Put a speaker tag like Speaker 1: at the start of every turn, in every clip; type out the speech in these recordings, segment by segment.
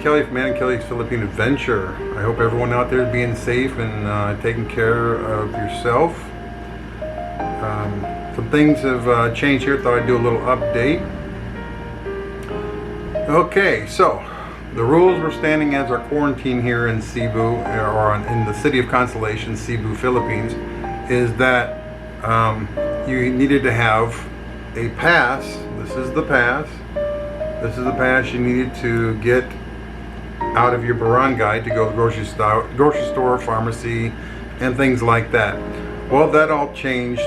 Speaker 1: Kelly from Man and Kelly's Philippine Adventure. I hope everyone out there is being safe and taking care of yourself. Some things have changed here. Thought I'd do a little update. Okay, so the rules we're standing as our quarantine here in Cebu, or in the city of Consolation, Cebu, Philippines, is that you needed to have a pass. This is the pass. This is the pass you needed to get out of your barangay to go to the grocery store, pharmacy, and things like that. Well, that all changed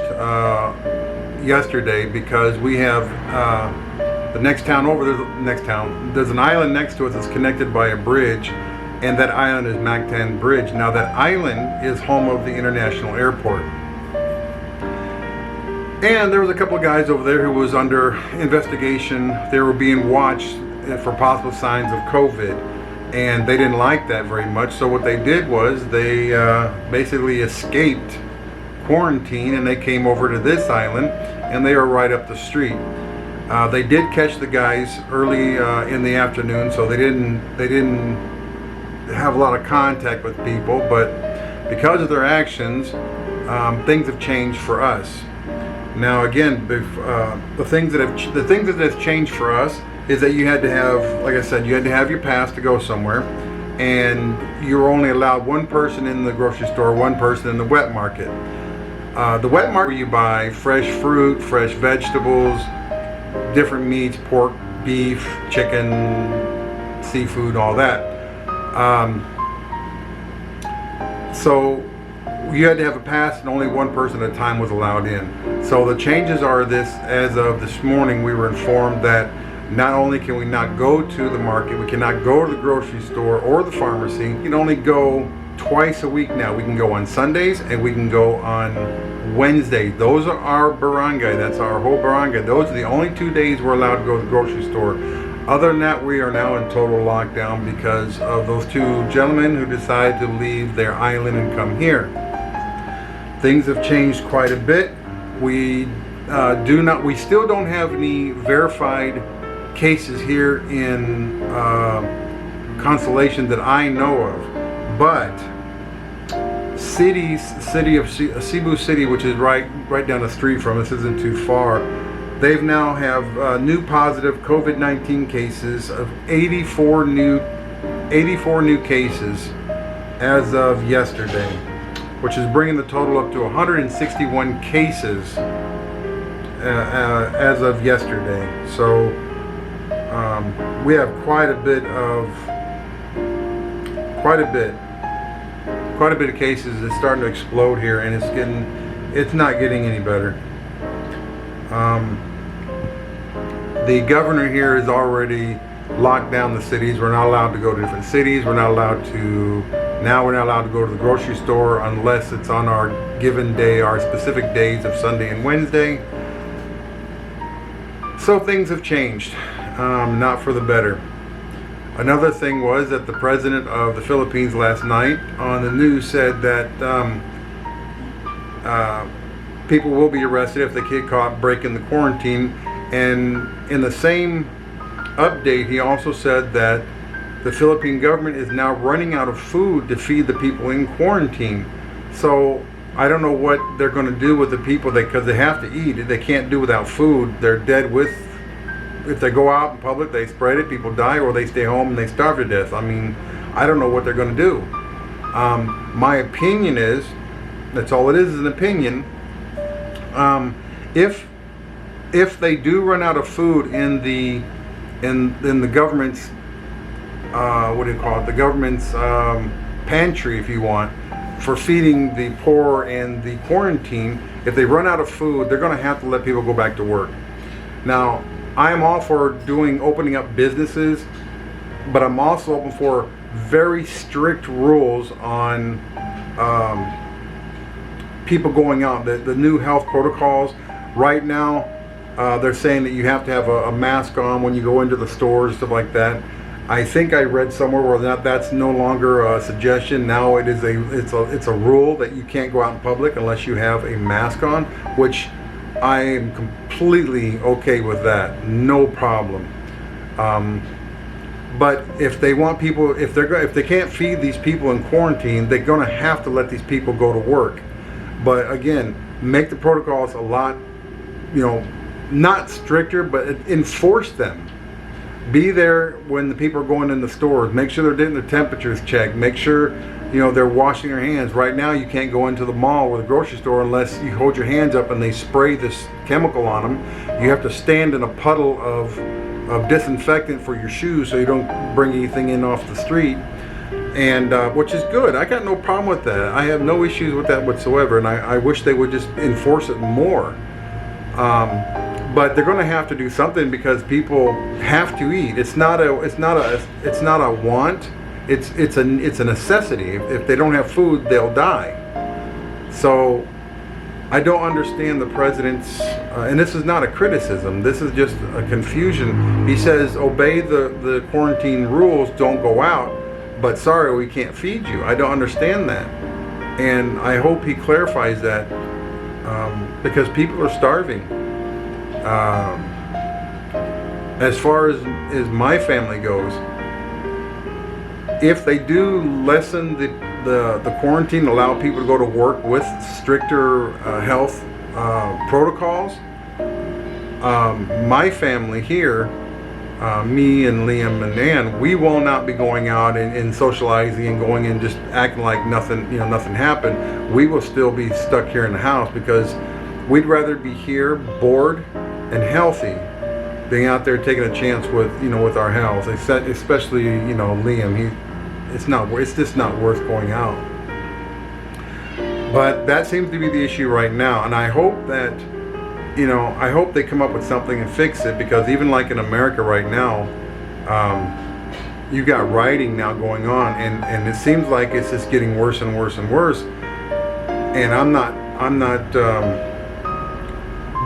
Speaker 1: yesterday because we have the next town over. There's an island next to us that's connected by a bridge, and that island is Mactan Bridge. Now, that island is home of the international airport. And there was a couple of guys over there who was under investigation. They were being watched for possible signs of COVID, and they didn't like that very much. So what they did was they basically escaped quarantine, and they came over to this island, and they are right up the street. They did catch the guys early in the afternoon, so they didn't have a lot of contact with people. But because of their actions, things have changed for us. Now, again, the things that have changed for us is that you had to have, like I said, you had to have your pass to go somewhere, and you were only allowed one person in the grocery store, one person in the wet market. The wet market, where you buy fresh fruit, fresh vegetables, different meats, pork, beef, chicken, seafood, all that. So you had to have a pass, and only one person at a time was allowed in. So the changes are this: as of this morning, we were informed that not only can we not go to the market, we cannot go to the grocery store or the pharmacy. We can only go twice a week now. We can go on Sundays and we can go on Wednesdays. Those are our barangay. That's our whole barangay. Those are the only 2 days we're allowed to go to the grocery store. Other than that, we are now in total lockdown because of those two gentlemen who decided to leave their island and come here. Things have changed quite a bit. We still don't have any verified cases here in Consolation that I know of, but city of Cebu City, which is right down the street from us, isn't too far. They've now have new positive COVID-19 cases of 84 new cases as of yesterday, which is bringing the total up to 161 cases as of yesterday. So we have quite a bit of cases that's starting to explode here, and it's not getting any better. The governor here has already locked down the cities. We're not allowed to go to different cities. We're not allowed to go to the grocery store unless it's on our given day, our specific days of Sunday and Wednesday. So things have changed, not for the better. Another thing was that the president of the Philippines last night on the news said that people will be arrested if they get caught breaking the quarantine. And in the same update, he also said that the Philippine government is now running out of food to feed the people in quarantine. So I don't know what they're going to do with the people, because they have to eat. They can't do without food. They're dead if they go out in public, they spread it, people die, or they stay home and they starve to death. I mean, I don't know what they're going to do. My opinion is, that's all it is an opinion. If they do run out of food in the government's the government's pantry, if you want, for feeding the poor and the quarantine, if they run out of food, they're going to have to let people go back to work. Now, I am all for opening up businesses, but I'm also open for very strict rules on people going out. The new health protocols right now, they're saying that you have to have a mask on when you go into the stores, stuff like that. I think I read somewhere where that's no longer a suggestion. Now it's a rule that you can't go out in public unless you have a mask on, which I am completely okay with that. No problem. But if they want people, if they can't feed these people in quarantine, they're going to have to let these people go to work. But again, make the protocols a lot, not stricter, but enforce them. Be there when the people are going in the stores. Make sure they're getting their temperatures checked. Make sure they're washing their hands. Right now, you can't go into the mall or the grocery store unless you hold your hands up and they spray this chemical on them. You have to stand in a puddle of disinfectant for your shoes so you don't bring anything in off the street, and which is good. I got no problem with that. I have no issues with that whatsoever, and I wish they would just enforce it more. But they're going to have to do something because people have to eat. It's not a want. It's a necessity. If they don't have food, they'll die. So I don't understand the president's, and this is not a criticism, this is just a confusion. He says, obey the quarantine rules, don't go out, but sorry, we can't feed you. I don't understand that. And I hope he clarifies that, because people are starving. As far as my family goes, if they do lessen the quarantine, allow people to go to work with stricter health protocols, my family here, me and Liam and Ann, we will not be going out and socializing and going and just acting like nothing happened. We will still be stuck here in the house because we'd rather be here bored and healthy than out there taking a chance with our health, especially Liam. It's just not worth going out. But that seems to be the issue right now, and I hope that I hope they come up with something and fix it, because even like in America right now, you got rioting now going on, and it seems like it's just getting worse and worse and worse. And I'm not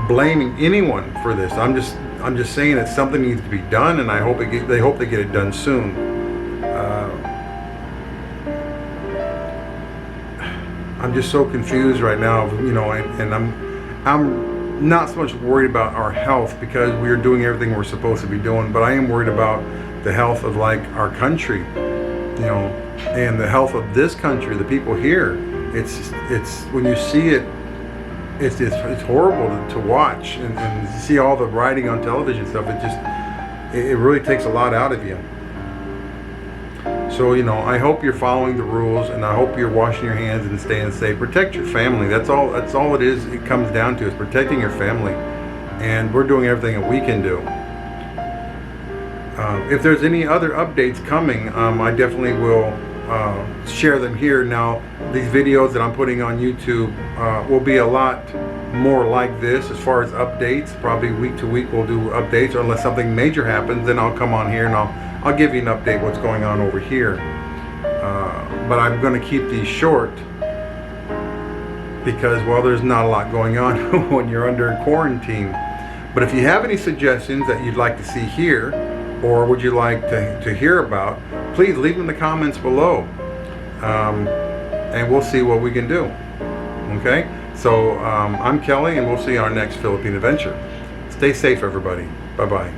Speaker 1: blaming anyone for this. I'm just saying that something needs to be done, and I hope they hope they get it done soon. I'm just so confused right now, and I'm not so much worried about our health because we are doing everything we're supposed to be doing, but I am worried about the health of like our country, and the health of this country, the people here. It's when you see it, it's horrible to watch, and you see all the writing on television stuff. It really takes a lot out of you. So I hope you're following the rules, and I hope you're washing your hands and staying safe. Protect your family. That's all it is. It comes down to is protecting your family, and we're doing everything that we can do. If there's any other updates coming, I definitely will share them here. Now, these videos that I'm putting on YouTube will be a lot more like this as far as updates. Probably week to week we'll do updates, or unless something major happens, then I'll come on here and I'll give you an update what's going on over here. But I'm going to keep these short because, well, there's not a lot going on when you're under quarantine. But if you have any suggestions that you'd like to see here, or would you like to hear about, please leave them in the comments below, and we'll see what we can do. Okay? So I'm Kelly, and we'll see you on our next Philippine adventure. Stay safe, everybody. Bye-bye.